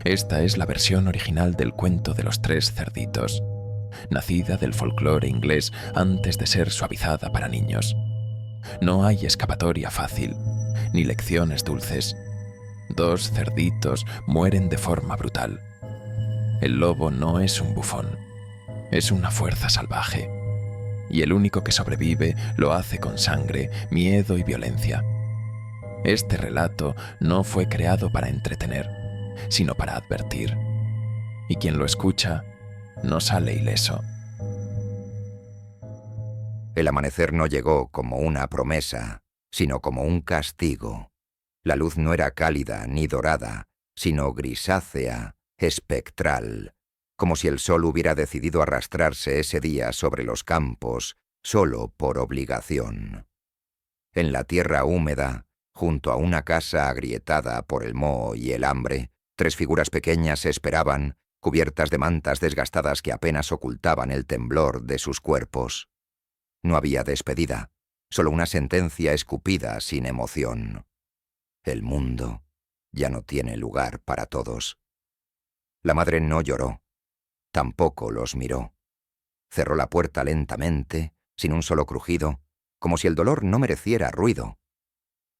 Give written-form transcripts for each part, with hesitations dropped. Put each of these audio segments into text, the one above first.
Esta es la versión original del cuento de los tres cerditos, nacida del folclore inglés antes de ser suavizada para niños. No hay escapatoria fácil, ni lecciones dulces. Dos cerditos mueren de forma brutal. El lobo no es un bufón, es una fuerza salvaje. Y el único que sobrevive lo hace con sangre, miedo y violencia. Este relato no fue creado para entretener, sino para advertir. Y quien lo escucha no sale ileso. El amanecer no llegó como una promesa, sino como un castigo. La luz no era cálida ni dorada, sino grisácea, espectral, como si el sol hubiera decidido arrastrarse ese día sobre los campos, solo por obligación. En la tierra húmeda, junto a una casa agrietada por el moho y el hambre, tres figuras pequeñas esperaban, cubiertas de mantas desgastadas que apenas ocultaban el temblor de sus cuerpos. No había despedida, solo una sentencia escupida sin emoción. El mundo ya no tiene lugar para todos. La madre no lloró, tampoco los miró. Cerró la puerta lentamente, sin un solo crujido, como si el dolor no mereciera ruido.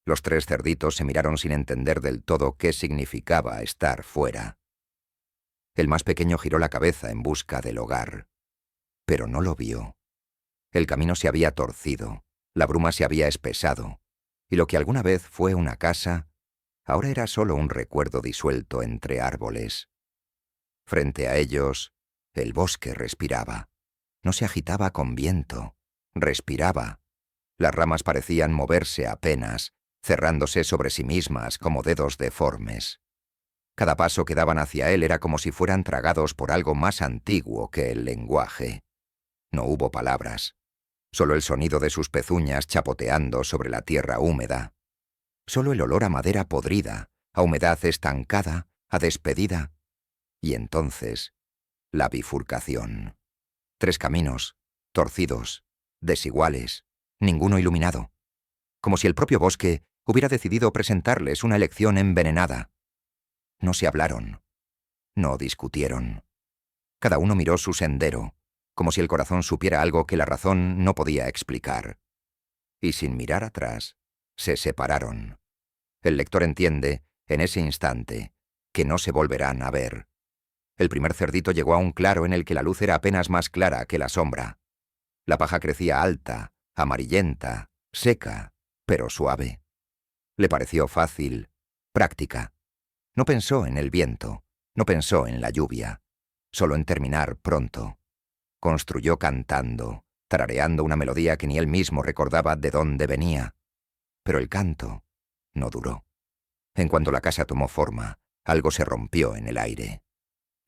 Los tres cerditos se miraron sin entender del todo qué significaba estar fuera. El más pequeño giró la cabeza en busca del hogar, pero no lo vio. El camino se había torcido, la bruma se había espesado, y lo que alguna vez fue una casa, ahora era solo un recuerdo disuelto entre árboles. Frente a ellos, el bosque respiraba. No se agitaba con viento, respiraba. Las ramas parecían moverse apenas, cerrándose sobre sí mismas como dedos deformes. Cada paso que daban hacia él era como si fueran tragados por algo más antiguo que el lenguaje. No hubo palabras, solo el sonido de sus pezuñas chapoteando sobre la tierra húmeda. Solo el olor a madera podrida, a humedad estancada, a despedida. Y entonces, la bifurcación. Tres caminos, torcidos, desiguales, ninguno iluminado. Como si el propio bosque hubiera decidido presentarles una elección envenenada. No se hablaron, no discutieron. Cada uno miró su sendero, como si el corazón supiera algo que la razón no podía explicar. Y sin mirar atrás, se separaron. El lector entiende, en ese instante, que no se volverán a ver. El primer cerdito llegó a un claro en el que la luz era apenas más clara que la sombra. La paja crecía alta, amarillenta, seca, pero suave. Le pareció fácil, práctica. No pensó en el viento, no pensó en la lluvia, solo en terminar pronto. Construyó cantando, tarareando una melodía que ni él mismo recordaba de dónde venía. Pero el canto no duró. En cuanto la casa tomó forma, algo se rompió en el aire.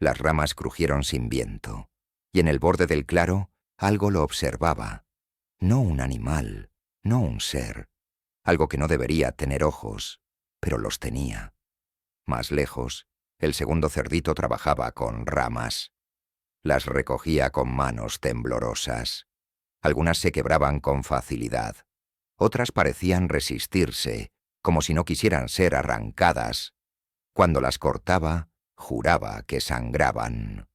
Las ramas crujieron sin viento, y en el borde del claro algo lo observaba. No un animal, no un ser. Algo que no debería tener ojos, pero los tenía. Más lejos, el segundo cerdito trabajaba con ramas. Las recogía con manos temblorosas. Algunas se quebraban con facilidad. Otras parecían resistirse, como si no quisieran ser arrancadas. Cuando las cortaba, juraba que sangraban.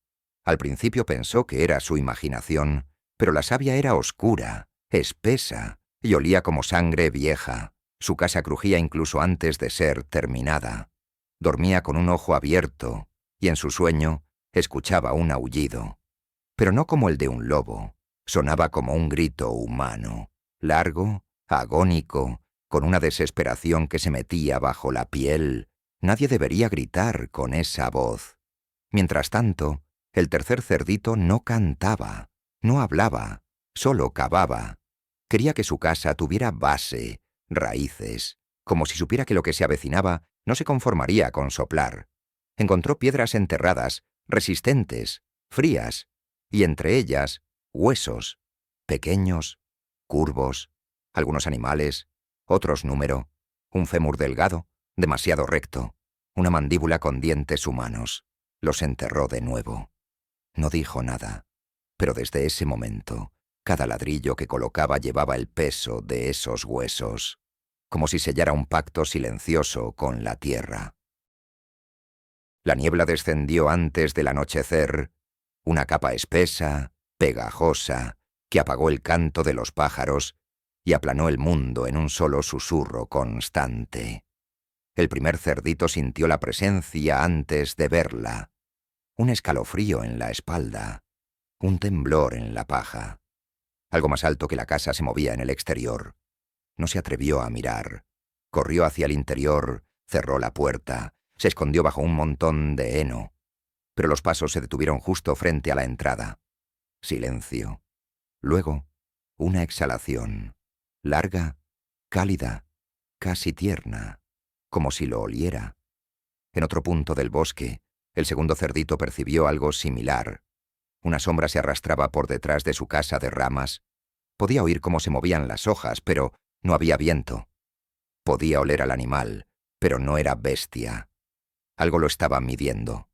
Al principio pensó que era su imaginación, pero la savia era oscura, espesa, y olía como sangre vieja. Su casa crujía incluso antes de ser terminada. Dormía con un ojo abierto, y en su sueño escuchaba un aullido. Pero no como el de un lobo, sonaba como un grito humano, largo, agónico, con una desesperación que se metía bajo la piel. Nadie debería gritar con esa voz. Mientras tanto, el tercer cerdito no cantaba, no hablaba, solo cavaba. Quería que su casa tuviera base, raíces, como si supiera que lo que se avecinaba no se conformaría con soplar. Encontró piedras enterradas, resistentes, frías, y entre ellas, huesos, pequeños, curvos, algunos animales, otros número, un fémur delgado, demasiado recto, una mandíbula con dientes humanos. Los enterró de nuevo. No dijo nada, pero desde ese momento, cada ladrillo que colocaba llevaba el peso de esos huesos, como si sellara un pacto silencioso con la tierra. La niebla descendió antes del anochecer, una capa espesa, pegajosa, que apagó el canto de los pájaros y aplanó el mundo en un solo susurro constante. El primer cerdito sintió la presencia antes de verla. Un escalofrío en la espalda, un temblor en la paja. Algo más alto que la casa se movía en el exterior. No se atrevió a mirar. Corrió hacia el interior, cerró la puerta, se escondió bajo un montón de heno. Pero los pasos se detuvieron justo frente a la entrada. Silencio. Luego, una exhalación, larga, cálida, casi tierna, como si lo oliera. En otro punto del bosque, el segundo cerdito percibió algo similar. Una sombra se arrastraba por detrás de su casa de ramas. Podía oír cómo se movían las hojas, pero no había viento. Podía oler al animal, pero no era bestia. Algo lo estaba midiendo.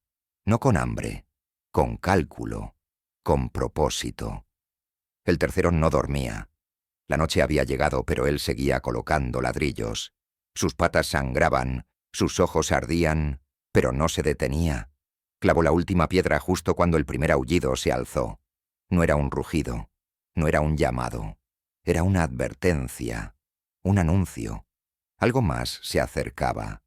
No con hambre, con cálculo, con propósito. El tercero no dormía. La noche había llegado, pero él seguía colocando ladrillos. Sus patas sangraban, sus ojos ardían, pero no se detenía. Clavó la última piedra justo cuando el primer aullido se alzó. No era un rugido, no era un llamado. Era una advertencia, un anuncio. Algo más se acercaba.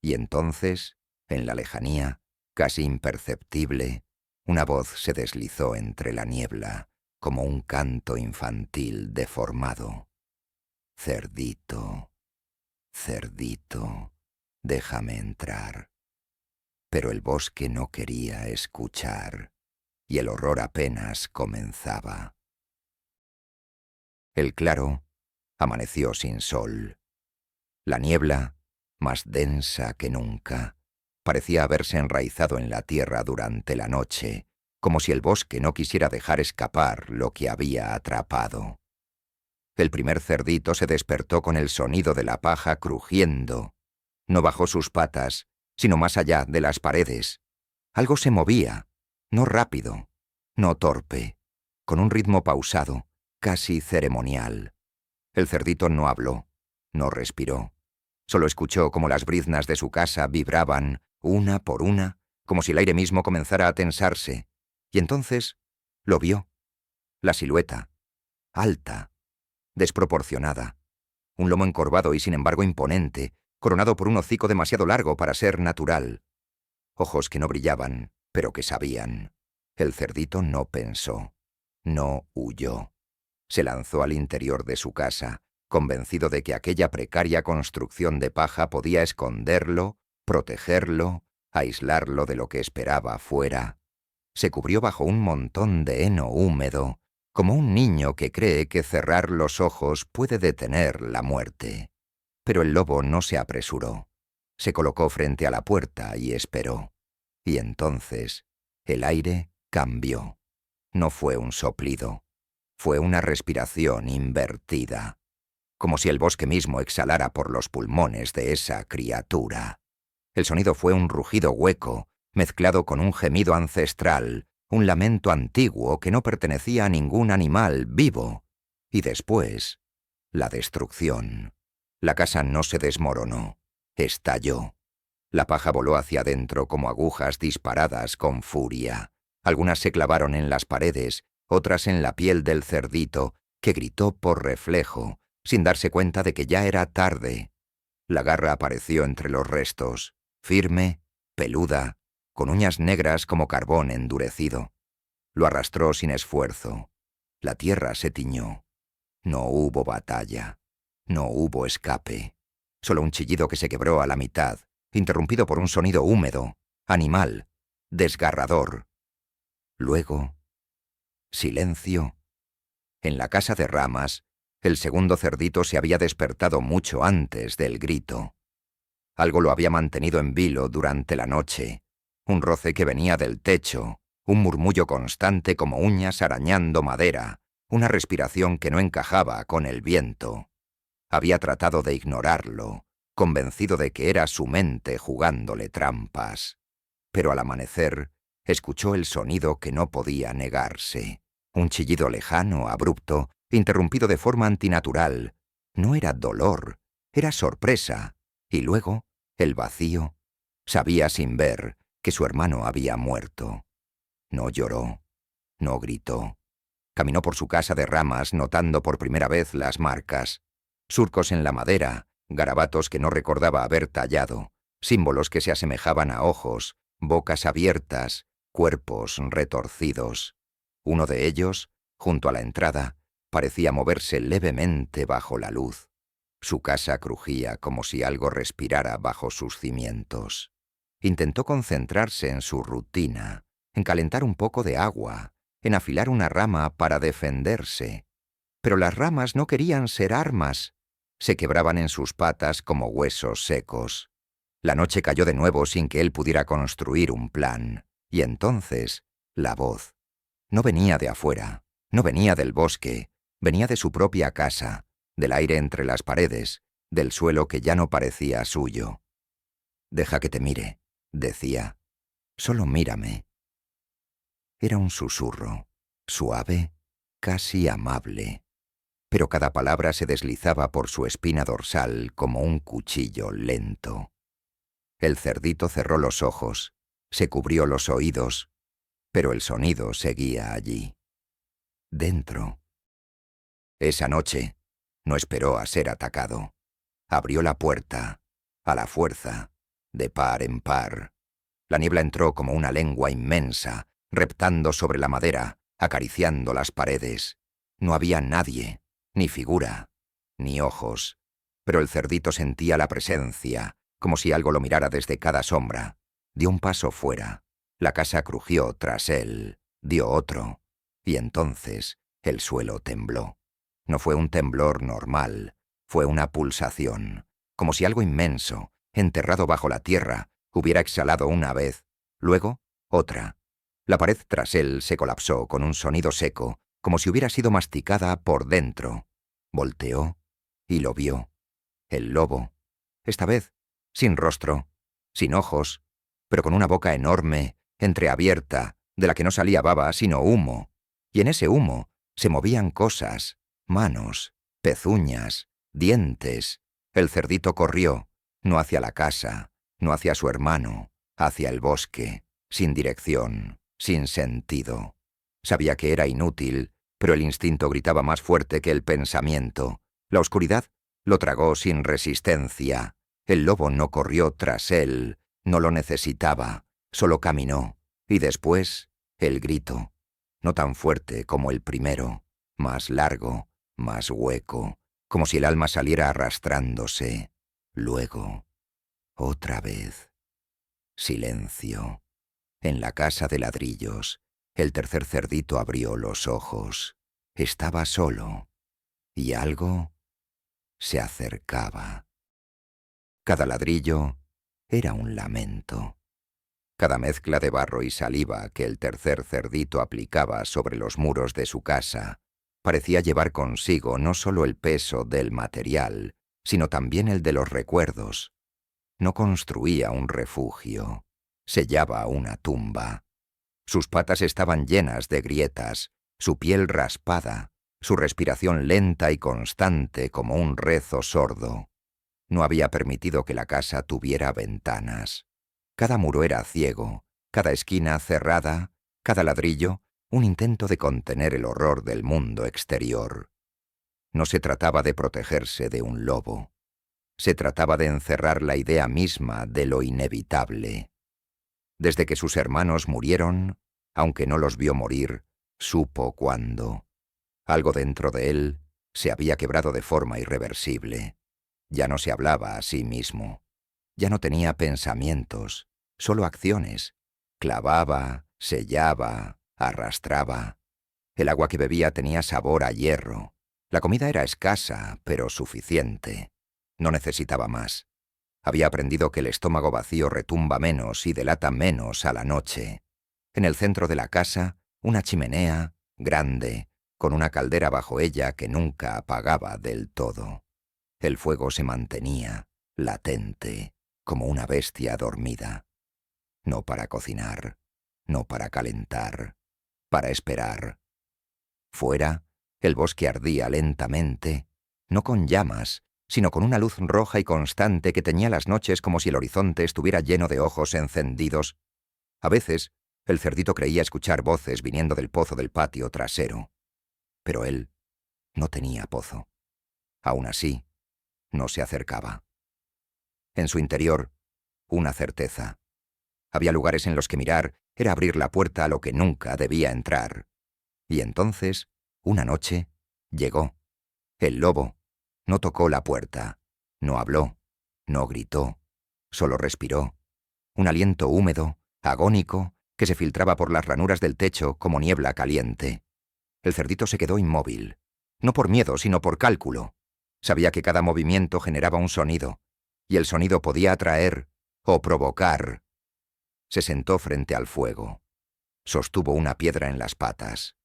Y entonces, en la lejanía, casi imperceptible, una voz se deslizó entre la niebla, como un canto infantil deformado. Cerdito, cerdito, déjame entrar. Pero el bosque no quería escuchar, y el horror apenas comenzaba. El claro amaneció sin sol. La niebla, más densa que nunca, parecía haberse enraizado en la tierra durante la noche, como si el bosque no quisiera dejar escapar lo que había atrapado. El primer cerdito se despertó con el sonido de la paja crujiendo. No bajó sus patas, sino más allá de las paredes. Algo se movía, no rápido, no torpe, con un ritmo pausado, casi ceremonial. El cerdito no habló, no respiró. Solo escuchó cómo las briznas de su casa vibraban, una por una, como si el aire mismo comenzara a tensarse. Y entonces lo vio. La silueta, alta, desproporcionada. Un lomo encorvado y sin embargo imponente, coronado por un hocico demasiado largo para ser natural. Ojos que no brillaban, pero que sabían. El cerdito no pensó, no huyó. Se lanzó al interior de su casa, convencido de que aquella precaria construcción de paja podía esconderlo, protegerlo, aislarlo de lo que esperaba fuera. Se cubrió bajo un montón de heno húmedo, como un niño que cree que cerrar los ojos puede detener la muerte. Pero el lobo no se apresuró. Se colocó frente a la puerta y esperó. Y entonces el aire cambió. No fue un soplido. Fue una respiración invertida, como si el bosque mismo exhalara por los pulmones de esa criatura. El sonido fue un rugido hueco, mezclado con un gemido ancestral, un lamento antiguo que no pertenecía a ningún animal vivo. Y después, la destrucción. La casa no se desmoronó, estalló. La paja voló hacia adentro como agujas disparadas con furia. Algunas se clavaron en las paredes, otras en la piel del cerdito, que gritó por reflejo, sin darse cuenta de que ya era tarde. La garra apareció entre los restos, firme, peluda, con uñas negras como carbón endurecido. Lo arrastró sin esfuerzo. La tierra se tiñó. No hubo batalla. No hubo escape. Solo un chillido que se quebró a la mitad, interrumpido por un sonido húmedo, animal, desgarrador. Luego, silencio. En la casa de ramas, el segundo cerdito se había despertado mucho antes del grito. Algo lo había mantenido en vilo durante la noche. Un roce que venía del techo, un murmullo constante como uñas arañando madera, una respiración que no encajaba con el viento. Había tratado de ignorarlo, convencido de que era su mente jugándole trampas. Pero al amanecer, escuchó el sonido que no podía negarse. Un chillido lejano, abrupto, interrumpido de forma antinatural. No era dolor, era sorpresa. Y luego, el vacío. Sabía sin ver, que su hermano había muerto. No lloró, no gritó. Caminó por su casa de ramas notando por primera vez las marcas, surcos en la madera, garabatos que no recordaba haber tallado, símbolos que se asemejaban a ojos, bocas abiertas, cuerpos retorcidos. Uno de ellos, junto a la entrada, parecía moverse levemente bajo la luz. Su casa crujía como si algo respirara bajo sus cimientos. Intentó concentrarse en su rutina, en calentar un poco de agua, en afilar una rama para defenderse. Pero las ramas no querían ser armas. Se quebraban en sus patas como huesos secos. La noche cayó de nuevo sin que él pudiera construir un plan. Y entonces, la voz. No venía de afuera, no venía del bosque, venía de su propia casa, del aire entre las paredes, del suelo que ya no parecía suyo. «Deja que te mire», decía. «Solo mírame». Era un susurro, suave, casi amable, pero cada palabra se deslizaba por su espina dorsal como un cuchillo lento. El cerdito cerró los ojos, se cubrió los oídos, pero el sonido seguía allí. Dentro. Esa noche no esperó a ser atacado. Abrió la puerta, a la fuerza, de par en par. La niebla entró como una lengua inmensa, reptando sobre la madera, acariciando las paredes. No había nadie, ni figura, ni ojos, pero el cerdito sentía la presencia, como si algo lo mirara desde cada sombra. Dio un paso fuera. La casa crujió tras él, dio otro, y entonces el suelo tembló. No fue un temblor normal, fue una pulsación, como si algo inmenso, enterrado bajo la tierra, hubiera exhalado una vez, luego otra. La pared tras él se colapsó con un sonido seco, como si hubiera sido masticada por dentro. Volteó y lo vio. El lobo, esta vez sin rostro, sin ojos, pero con una boca enorme, entreabierta, de la que no salía baba sino humo. Y en ese humo se movían cosas, manos, pezuñas, dientes. El cerdito corrió, no hacia la casa, no hacia su hermano, hacia el bosque, sin dirección, sin sentido. Sabía que era inútil, pero el instinto gritaba más fuerte que el pensamiento. La oscuridad lo tragó sin resistencia. El lobo no corrió tras él, no lo necesitaba, solo caminó. Y después, el grito, no tan fuerte como el primero, más largo, más hueco, como si el alma saliera arrastrándose. Luego, otra vez. Silencio. En la casa de ladrillos, el tercer cerdito abrió los ojos. Estaba solo, y algo se acercaba. Cada ladrillo era un lamento. Cada mezcla de barro y saliva que el tercer cerdito aplicaba sobre los muros de su casa parecía llevar consigo no solo el peso del material, sino también el de los recuerdos. No construía un refugio, sellaba una tumba. Sus patas estaban llenas de grietas, su piel raspada, su respiración lenta y constante como un rezo sordo. No había permitido que la casa tuviera ventanas. Cada muro era ciego, cada esquina cerrada, cada ladrillo un intento de contener el horror del mundo exterior. No se trataba de protegerse de un lobo. Se trataba de encerrar la idea misma de lo inevitable. Desde que sus hermanos murieron, aunque no los vio morir, supo cuándo. Algo dentro de él se había quebrado de forma irreversible. Ya no se hablaba a sí mismo. Ya no tenía pensamientos, solo acciones. Clavaba, sellaba, arrastraba. El agua que bebía tenía sabor a hierro. La comida era escasa, pero suficiente. No necesitaba más. Había aprendido que el estómago vacío retumba menos y delata menos a la noche. En el centro de la casa, una chimenea, grande, con una caldera bajo ella que nunca apagaba del todo. El fuego se mantenía, latente, como una bestia dormida. No para cocinar, no para calentar, para esperar. Fuera, el bosque ardía lentamente, no con llamas, sino con una luz roja y constante que teñía las noches como si el horizonte estuviera lleno de ojos encendidos. A veces, el cerdito creía escuchar voces viniendo del pozo del patio trasero. Pero él no tenía pozo. Aún así, no se acercaba. En su interior, una certeza. Había lugares en los que mirar era abrir la puerta a lo que nunca debía entrar. Y entonces, una noche, llegó. El lobo no tocó la puerta, no habló, no gritó, solo respiró. Un aliento húmedo, agónico, que se filtraba por las ranuras del techo como niebla caliente. El cerdito se quedó inmóvil, no por miedo, sino por cálculo. Sabía que cada movimiento generaba un sonido, y el sonido podía atraer o provocar. Se sentó frente al fuego, sostuvo una piedra en las patas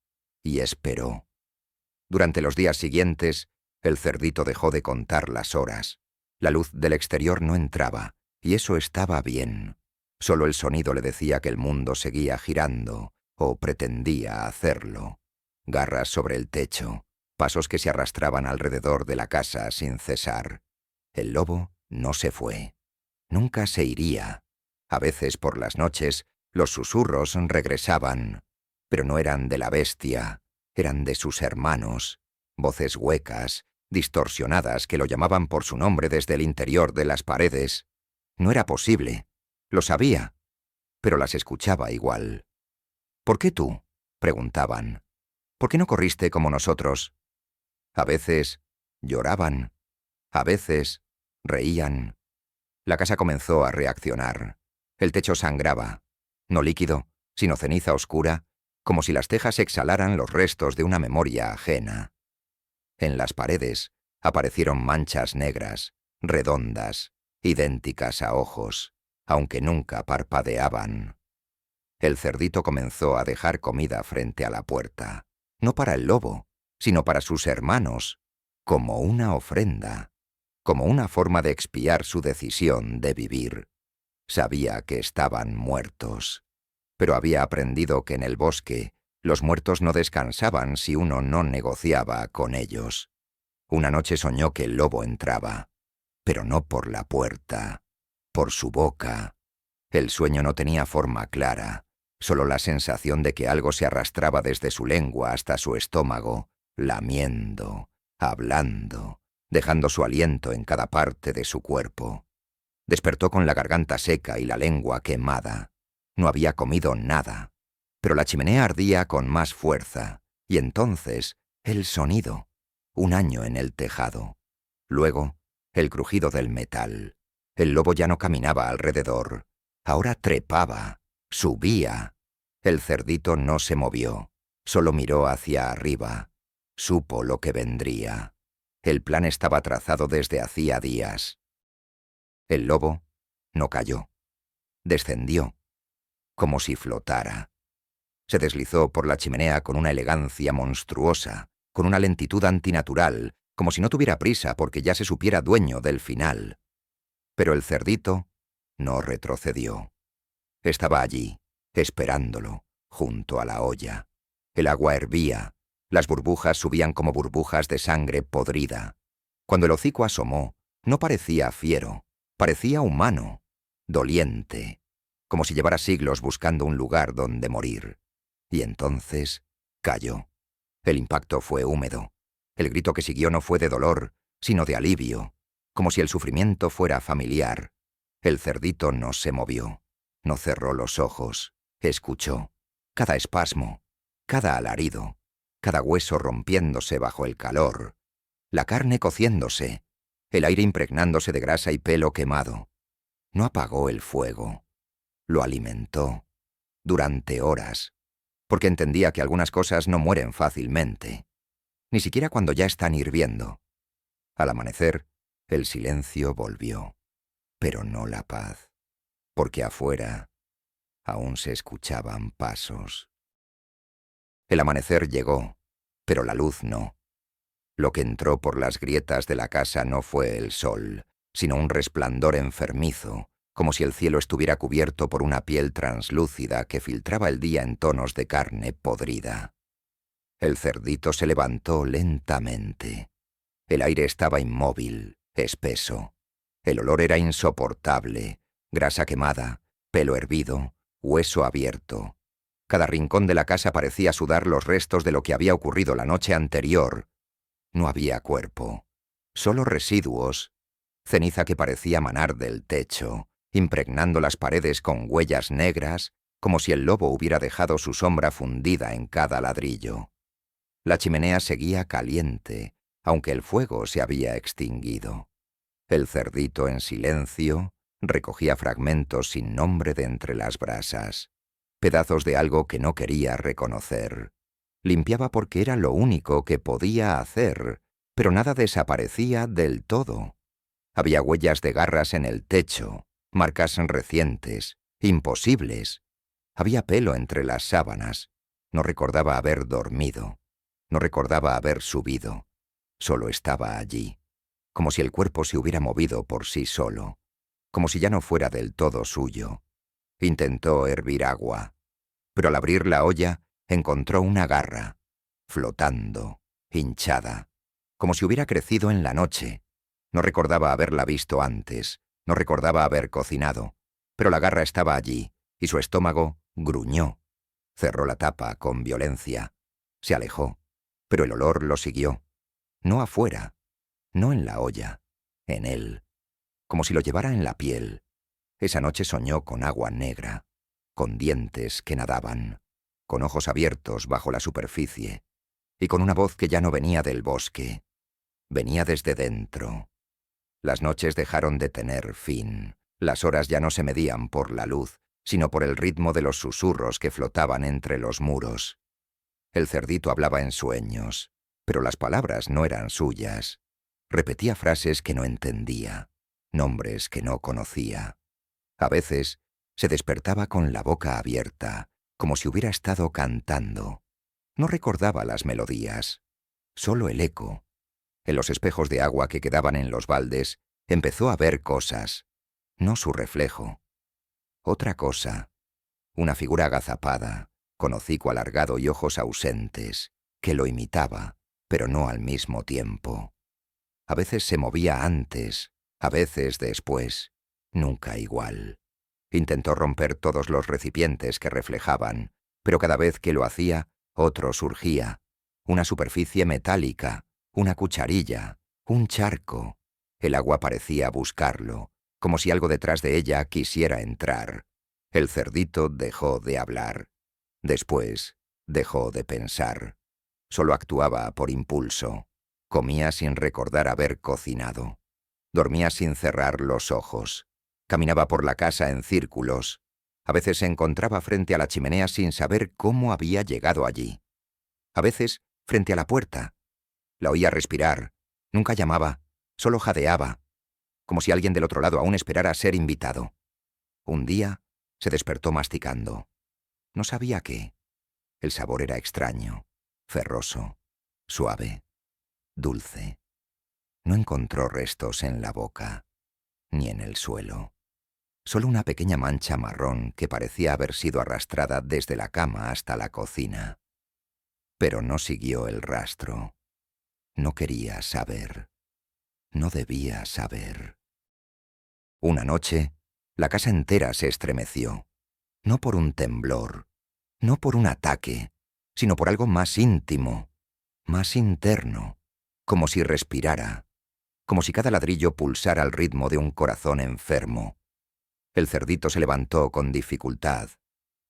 y esperó. Durante los días siguientes, el cerdito dejó de contar las horas. La luz del exterior no entraba, y eso estaba bien. Solo el sonido le decía que el mundo seguía girando, o pretendía hacerlo. Garras sobre el techo, pasos que se arrastraban alrededor de la casa sin cesar. El lobo no se fue. Nunca se iría. A veces por las noches, los susurros regresaban, pero no eran de la bestia, eran de sus hermanos, voces huecas, distorsionadas que lo llamaban por su nombre desde el interior de las paredes. No era posible, lo sabía, pero las escuchaba igual. ¿Por qué tú?, preguntaban. ¿Por qué no corriste como nosotros? A veces lloraban, a veces reían. La casa comenzó a reaccionar. El techo sangraba, no líquido, sino ceniza oscura, como si las tejas exhalaran los restos de una memoria ajena. En las paredes aparecieron manchas negras, redondas, idénticas a ojos, aunque nunca parpadeaban. El cerdito comenzó a dejar comida frente a la puerta, no para el lobo, sino para sus hermanos, como una ofrenda, como una forma de expiar su decisión de vivir. Sabía que estaban muertos, pero había aprendido que en el bosque los muertos no descansaban si uno no negociaba con ellos. Una noche soñó que el lobo entraba, pero no por la puerta, por su boca. El sueño no tenía forma clara, solo la sensación de que algo se arrastraba desde su lengua hasta su estómago, lamiendo, hablando, dejando su aliento en cada parte de su cuerpo. Despertó con la garganta seca y la lengua quemada. No había comido nada, pero la chimenea ardía con más fuerza, y entonces el sonido, un año en el tejado. Luego, el crujido del metal. El lobo ya no caminaba alrededor, ahora trepaba, subía. El cerdito no se movió, solo miró hacia arriba. Supo lo que vendría. El plan estaba trazado desde hacía días. El lobo no cayó. Descendió, como si flotara. Se deslizó por la chimenea con una elegancia monstruosa, con una lentitud antinatural, como si no tuviera prisa porque ya se supiera dueño del final. Pero el cerdito no retrocedió. Estaba allí, esperándolo, junto a la olla. El agua hervía, las burbujas subían como burbujas de sangre podrida. Cuando el hocico asomó, no parecía fiero. Parecía humano, doliente, como si llevara siglos buscando un lugar donde morir. Y entonces cayó. El impacto fue húmedo. El grito que siguió no fue de dolor, sino de alivio, como si el sufrimiento fuera familiar. El cerdito no se movió, no cerró los ojos, escuchó. Cada espasmo, cada alarido, cada hueso rompiéndose bajo el calor, la carne cociéndose, el aire impregnándose de grasa y pelo quemado. No apagó el fuego, lo alimentó, durante horas, porque entendía que algunas cosas no mueren fácilmente, ni siquiera cuando ya están hirviendo. Al amanecer, el silencio volvió, pero no la paz, porque afuera aún se escuchaban pasos. El amanecer llegó, pero la luz no. Lo que entró por las grietas de la casa no fue el sol, sino un resplandor enfermizo, como si el cielo estuviera cubierto por una piel translúcida que filtraba el día en tonos de carne podrida. El cerdito se levantó lentamente. El aire estaba inmóvil, espeso. El olor era insoportable, grasa quemada, pelo hervido, hueso abierto. Cada rincón de la casa parecía sudar los restos de lo que había ocurrido la noche anterior. No había cuerpo, solo residuos, ceniza que parecía manar del techo, impregnando las paredes con huellas negras, como si el lobo hubiera dejado su sombra fundida en cada ladrillo. La chimenea seguía caliente, aunque el fuego se había extinguido. El cerdito, en silencio, recogía fragmentos sin nombre de entre las brasas, pedazos de algo que no quería reconocer. Limpiaba porque era lo único que podía hacer, pero nada desaparecía del todo. Había huellas de garras en el techo, marcas recientes, imposibles. Había pelo entre las sábanas. No recordaba haber dormido. No recordaba haber subido. Solo estaba allí, como si el cuerpo se hubiera movido por sí solo, como si ya no fuera del todo suyo. Intentó hervir agua, pero al abrir la olla encontró una garra, flotando, hinchada, como si hubiera crecido en la noche. No recordaba haberla visto antes, no recordaba haber cocinado, pero la garra estaba allí, y su estómago gruñó. Cerró la tapa con violencia. Se alejó, pero el olor lo siguió. No afuera, no en la olla, en él, como si lo llevara en la piel. Esa noche soñó con agua negra, con dientes que nadaban, con ojos abiertos bajo la superficie, y con una voz que ya no venía del bosque, venía desde dentro. Las noches dejaron de tener fin, las horas ya no se medían por la luz, sino por el ritmo de los susurros que flotaban entre los muros. El cerdito hablaba en sueños, pero las palabras no eran suyas. Repetía frases que no entendía, nombres que no conocía. A veces se despertaba con la boca abierta, como si hubiera estado cantando. No recordaba las melodías, solo el eco. En los espejos de agua que quedaban en los baldes, empezó a ver cosas, no su reflejo. Otra cosa, una figura agazapada, con hocico alargado y ojos ausentes, que lo imitaba, pero no al mismo tiempo. A veces se movía antes, a veces después, nunca igual. Intentó romper todos los recipientes que reflejaban, pero cada vez que lo hacía, otro surgía, una superficie metálica, una cucharilla, un charco. El agua parecía buscarlo, como si algo detrás de ella quisiera entrar. El cerdito dejó de hablar. Después, dejó de pensar. Solo actuaba por impulso. Comía sin recordar haber cocinado. Dormía sin cerrar los ojos. Caminaba por la casa en círculos. A veces se encontraba frente a la chimenea sin saber cómo había llegado allí. A veces, frente a la puerta. La oía respirar. Nunca llamaba, solo jadeaba, como si alguien del otro lado aún esperara ser invitado. Un día se despertó masticando. No sabía qué. El sabor era extraño, ferroso, suave, dulce. No encontró restos en la boca, ni en el suelo. Solo una pequeña mancha marrón que parecía haber sido arrastrada desde la cama hasta la cocina. Pero no siguió el rastro. No quería saber. No debía saber. Una noche, la casa entera se estremeció. No por un temblor, no por un ataque, sino por algo más íntimo, más interno, como si respirara, como si cada ladrillo pulsara al ritmo de un corazón enfermo. El cerdito se levantó con dificultad.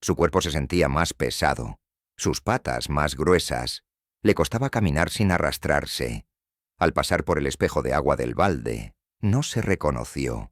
Su cuerpo se sentía más pesado, sus patas más gruesas. Le costaba caminar sin arrastrarse. Al pasar por el espejo de agua del balde, no se reconoció.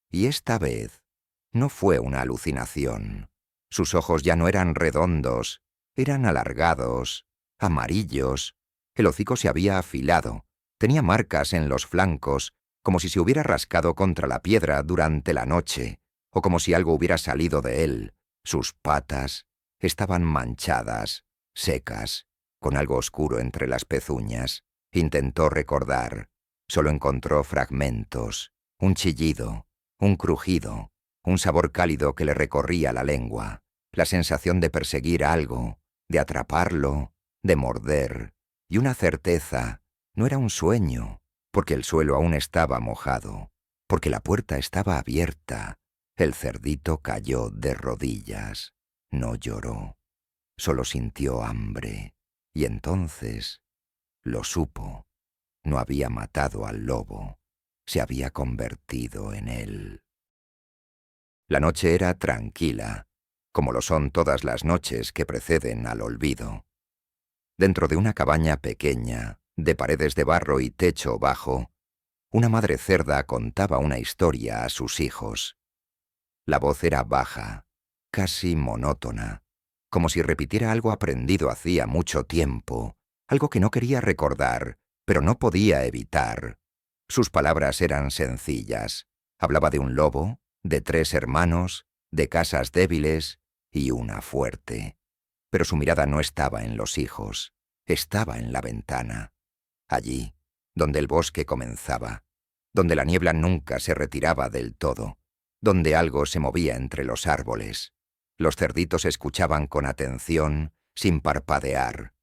Y esta vez no fue una alucinación. Sus ojos ya no eran redondos, eran alargados, amarillos. El hocico se había afilado, tenía marcas en los flancos, como si se hubiera rascado contra la piedra durante la noche, o como si algo hubiera salido de él. Sus patas estaban manchadas, secas, con algo oscuro entre las pezuñas. Intentó recordar. Solo encontró fragmentos, un chillido, un crujido, un sabor cálido que le recorría la lengua, la sensación de perseguir algo, de atraparlo, de morder, y una certeza. No era un sueño, porque el suelo aún estaba mojado, porque la puerta estaba abierta, El cerdito cayó de rodillas. No lloró. Solo sintió hambre. Y entonces lo supo. No había matado al lobo. Se había convertido en él. La noche era tranquila, como lo son todas las noches que preceden al olvido. Dentro de una cabaña pequeña, de paredes de barro y techo bajo, una madre cerda contaba una historia a sus hijos. La voz era baja, casi monótona, como si repitiera algo aprendido hacía mucho tiempo, algo que no quería recordar, pero no podía evitar. Sus palabras eran sencillas. Hablaba de un lobo, de 3 hermanos, de casas débiles y una fuerte. Pero su mirada no estaba en los hijos, estaba en la ventana. Allí, donde el bosque comenzaba, donde la niebla nunca se retiraba del todo, donde algo se movía entre los árboles. Los cerditos escuchaban con atención, sin parpadear.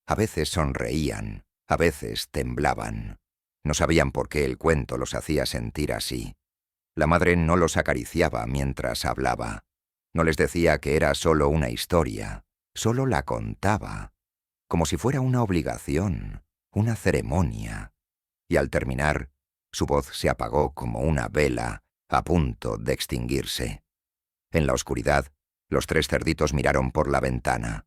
A veces sonreían, a veces temblaban. No sabían por qué el cuento los hacía sentir así. La madre no los acariciaba mientras hablaba. No les decía que era solo una historia, solo la contaba, como si fuera una obligación, una ceremonia. Y al terminar, su voz se apagó como una vela a punto de extinguirse. En la oscuridad, los 3 cerditos miraron por la ventana.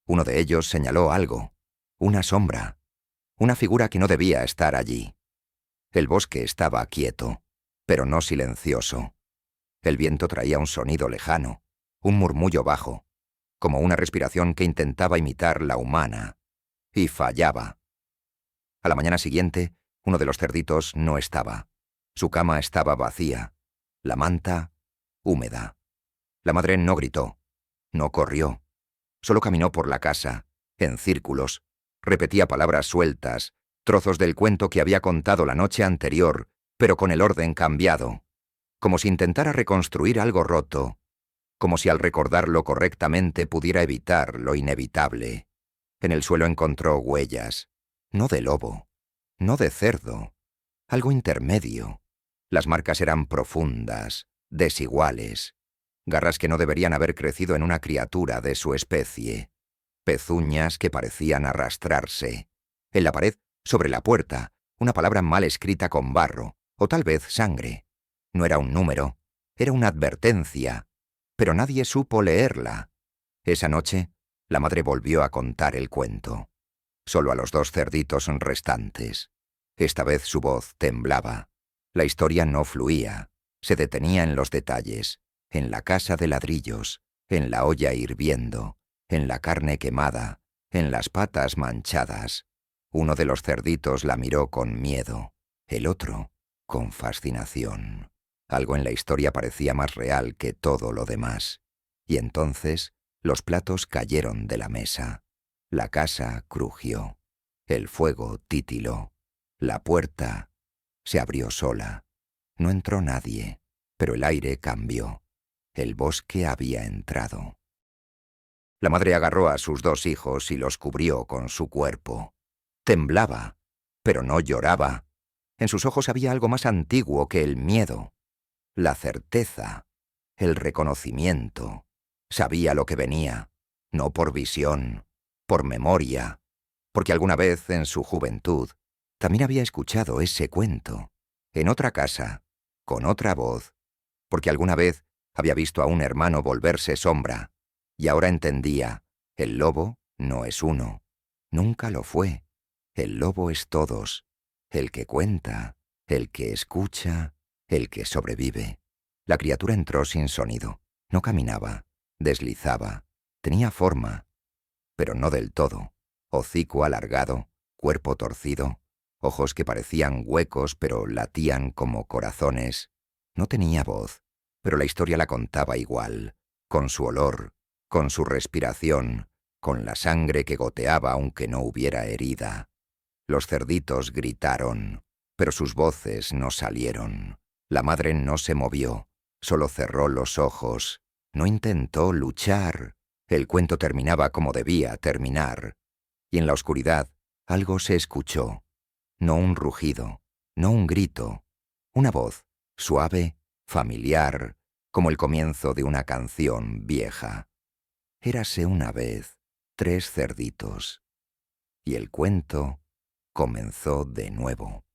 Uno de ellos señaló algo, una sombra, una figura que no debía estar allí. El bosque estaba quieto, pero no silencioso. El viento traía un sonido lejano, un murmullo bajo, como una respiración que intentaba imitar la humana, y fallaba. A la mañana siguiente, uno de los cerditos no estaba. Su cama estaba vacía, la manta húmeda. La madre no gritó, no corrió, solo caminó por la casa, en círculos, repetía palabras sueltas, trozos del cuento que había contado la noche anterior, pero con el orden cambiado, como si intentara reconstruir algo roto, como si al recordarlo correctamente pudiera evitar lo inevitable. En el suelo encontró huellas, no de lobo, no de cerdo, algo intermedio. Las marcas eran profundas, desiguales, garras que no deberían haber crecido en una criatura de su especie, pezuñas que parecían arrastrarse. En la pared, sobre la puerta, una palabra mal escrita con barro, o tal vez sangre. No era un número, era una advertencia, pero nadie supo leerla. Esa noche, la madre volvió a contar el cuento, solo a los 2 cerditos restantes. Esta vez su voz temblaba. La historia no fluía, se detenía en los detalles, en la casa de ladrillos, en la olla hirviendo, en la carne quemada, en las patas manchadas. Uno de los cerditos la miró con miedo, el otro con fascinación. Algo en la historia parecía más real que todo lo demás. Y entonces los platos cayeron de la mesa. La casa crujió. El fuego titiló. La puerta se abrió sola. No entró nadie, pero el aire cambió. El bosque había entrado. La madre agarró a sus 2 hijos y los cubrió con su cuerpo. Temblaba, pero no lloraba. En sus ojos había algo más antiguo que el miedo. La certeza, el reconocimiento. Sabía lo que venía, no por visión, por memoria, porque alguna vez en su juventud también había escuchado ese cuento, en otra casa, con otra voz, porque alguna vez había visto a un hermano volverse sombra, y ahora entendía, el lobo no es uno, nunca lo fue, el lobo es todos, el que cuenta, el que escucha, el que sobrevive. La criatura entró sin sonido, no caminaba, deslizaba, tenía forma, pero no del todo, hocico alargado, cuerpo torcido, ojos que parecían huecos pero latían como corazones. No tenía voz, pero la historia la contaba igual, con su olor, con su respiración, con la sangre que goteaba aunque no hubiera herida. Los cerditos gritaron, pero sus voces no salieron. La madre no se movió, solo cerró los ojos, no intentó luchar. El cuento terminaba como debía terminar. Y en la oscuridad algo se escuchó. No un rugido, no un grito. Una voz, suave, familiar, como el comienzo de una canción vieja. Érase una vez 3 cerditos, y el cuento comenzó de nuevo.